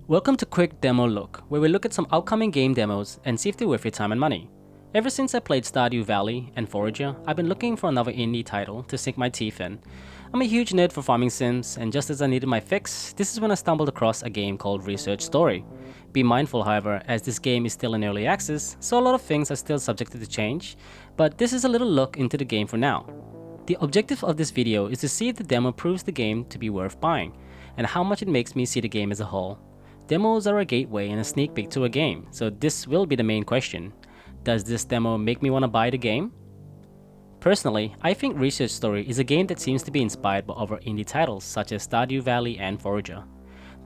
Welcome to Quick Demo Look, where we look at some upcoming game demos and see if they're worth your time and money. Ever since I played Stardew Valley and Forager, I've been looking for another indie title to sink my teeth in. I'm a huge nerd for farming sims, and just as I needed my fix, this is when I stumbled across a game called Research Story. Be mindful, however, as this game is still in early access, so a lot of things are still subject to change, but this is a little look into the game for now. The objective of this video is to see if the demo proves the game to be worth buying, and how much it makes me see the game as a whole. Demos are a gateway and a sneak peek to a game, so this will be the main question. Does this demo make me want to buy the game? Personally, I think Research Story is a game that seems to be inspired by other indie titles such as Stardew Valley and Forager.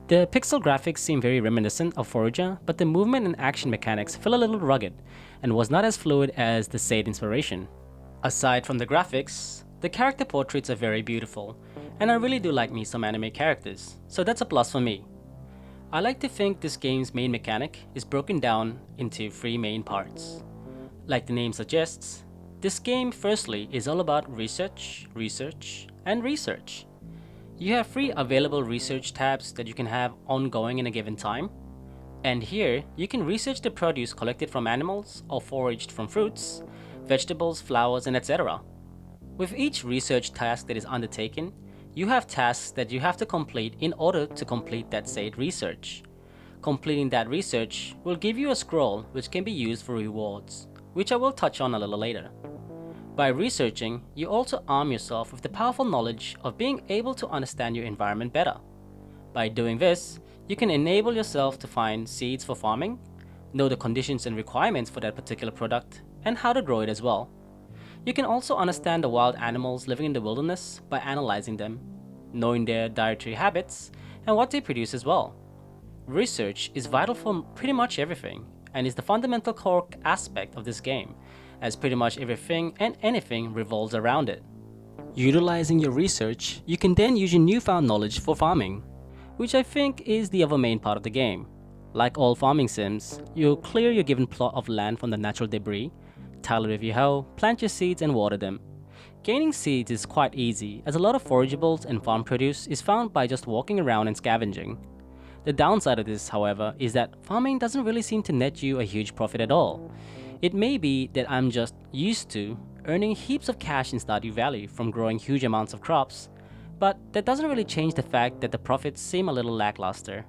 The pixel graphics seem very reminiscent of Forager, but the movement and action mechanics feel a little rugged and was not as fluid as the said inspiration. Aside from the graphics, the character portraits are very beautiful, and I really do like me some anime characters, so that's a plus for me. I like to think this game's main mechanic is broken down into three main parts. Like the name suggests, this game firstly is all about research, and research. You have three available research tabs that you can have ongoing in a given time. And here, you can research the produce collected from animals or foraged from fruits, vegetables, flowers, and etc. With each research task that is undertaken, you have tasks that you have to complete in order to complete that said research. Completing that research will give you a scroll which can be used for rewards, which I will touch on a little later. By researching, you also arm yourself with the powerful knowledge of being able to understand your environment better. By doing this, you can enable yourself to find seeds for farming, know the conditions and requirements for that particular product, and how to grow it as well. You can also understand the wild animals living in the wilderness by analyzing them, knowing their dietary habits, and what they produce as well. Research is vital for pretty much everything, and is the fundamental core aspect of this game, as pretty much everything and anything revolves around it. Utilizing your research, you can then use your newfound knowledge for farming, which I think is the other main part of the game. Like all farming sims, you'll clear your given plot of land from the natural debris, tile it with your hoe, plant your seeds and water them. Gaining seeds is quite easy, as a lot of forageables and farm produce is found by just walking around and scavenging. The downside of this, however, is that farming doesn't really seem to net you a huge profit at all. It may be that I'm just used to earning heaps of cash in Stardew Valley from growing huge amounts of crops, but that doesn't really change the fact that the profits seem a little lackluster.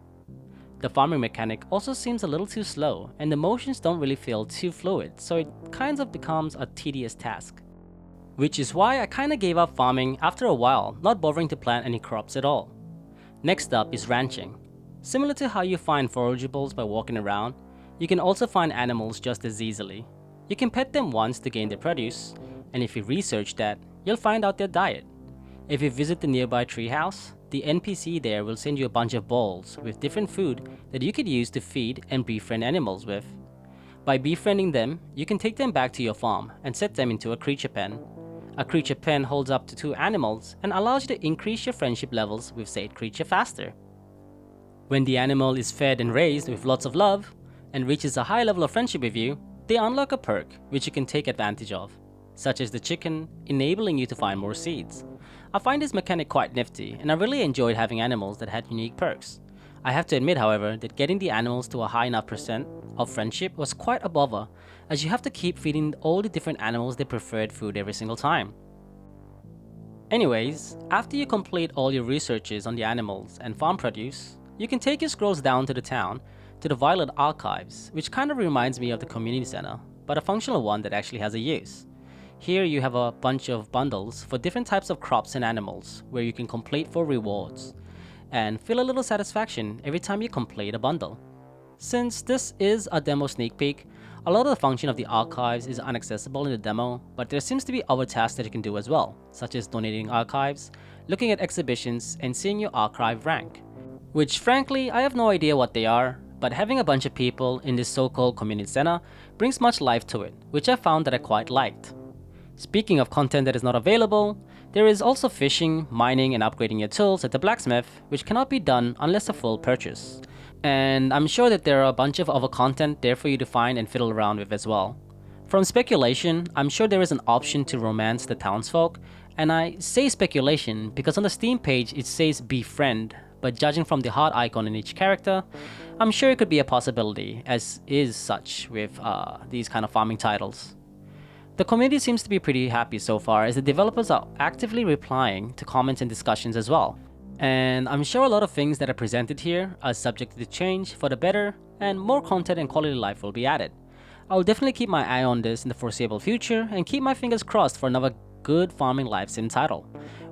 The farming mechanic also seems a little too slow, and the motions don't really feel too fluid, so it kind of becomes a tedious task. Which is why I kinda gave up farming after a while, not bothering to plant any crops at all. Next up is ranching. Similar to how you find forageables by walking around, you can also find animals just as easily. You can pet them once to gain their produce, and if you research that, you'll find out their diet. If you visit the nearby treehouse, the NPC there will send you a bunch of bowls with different food that you could use to feed and befriend animals with. By befriending them, you can take them back to your farm and set them into a creature pen. A creature pen holds up to 2 animals and allows you to increase your friendship levels with said creature faster. When the animal is fed and raised with lots of love and reaches a high level of friendship with you, they unlock a perk which you can take advantage of, such as the chicken, enabling you to find more seeds. I find this mechanic quite nifty, and I really enjoyed having animals that had unique perks. I have to admit, however, that getting the animals to a high enough percent of friendship was quite a bother, as you have to keep feeding all the different animals their preferred food every single time. Anyways, after you complete all your researches on the animals and farm produce, you can take your scrolls down to the town, to the Violet Archives, which kind of reminds me of the community center, but a functional one that actually has a use. Here you have a bunch of bundles for different types of crops and animals where you can complete for rewards, and feel a little satisfaction every time you complete a bundle. Since this is a demo sneak peek, a lot of the function of the archives is inaccessible in the demo, but there seems to be other tasks that you can do as well, such as donating archives, looking at exhibitions, and seeing your archive rank. Which frankly, I have no idea what they are, but having a bunch of people in this so-called community center brings much life to it, which I found that I quite liked. Speaking of content that is not available, there is also fishing, mining, and upgrading your tools at the blacksmith, which cannot be done unless a full purchase. And I'm sure that there are a bunch of other content there for you to find and fiddle around with as well. From speculation, I'm sure there is an option to romance the townsfolk, and I say speculation because on the Steam page it says befriend, but judging from the heart icon in each character, I'm sure it could be a possibility, as is such with these kind of farming titles. The community seems to be pretty happy so far, as the developers are actively replying to comments and discussions as well. And I'm sure a lot of things that are presented here are subject to change for the better, and more content and quality life will be added. I'll definitely keep my eye on this in the foreseeable future and keep my fingers crossed for another good farming life sim title,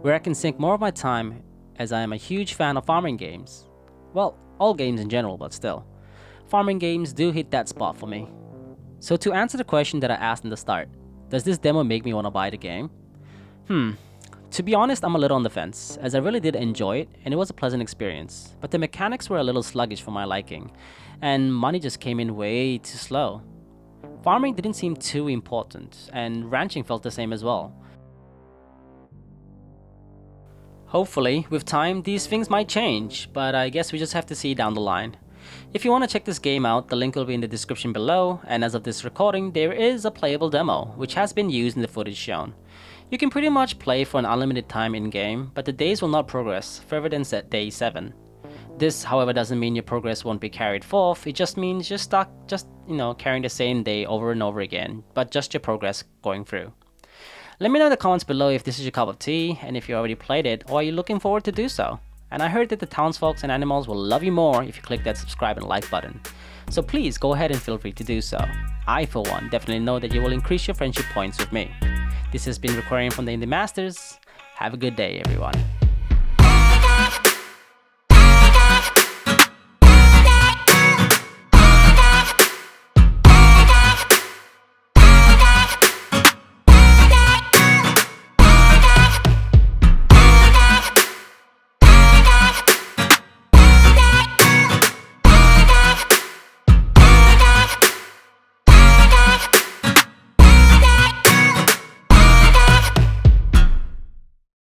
where I can sink more of my time, as I am a huge fan of farming games. Well, all games in general, but still. Farming games do hit that spot for me. So to answer the question that I asked in the start, does this demo make me want to buy the game? To be honest, I'm a little on the fence, as I really did enjoy it and it was a pleasant experience, but the mechanics were a little sluggish for my liking, and money just came in way too slow. Farming didn't seem too important, and ranching felt the same as well. Hopefully, with time, these things might change, but I guess we just have to see down the line. If you want to check this game out, the link will be in the description below, and as of this recording, there is a playable demo, which has been used in the footage shown. You can pretty much play for an unlimited time in-game, but the days will not progress further than day 7. This, however, doesn't mean your progress won't be carried forth, it just means you're stuck carrying the same day over and over again, but just your progress going through. Let me know in the comments below if this is your cup of tea, and if you already played it, or are you looking forward to do so. And I heard that the townsfolks and animals will love you more if you click that subscribe and like button. So please go ahead and feel free to do so. I, for one, definitely know that you will increase your friendship points with me. This has been Requiem from the IndieMasters. Have a good day, everyone.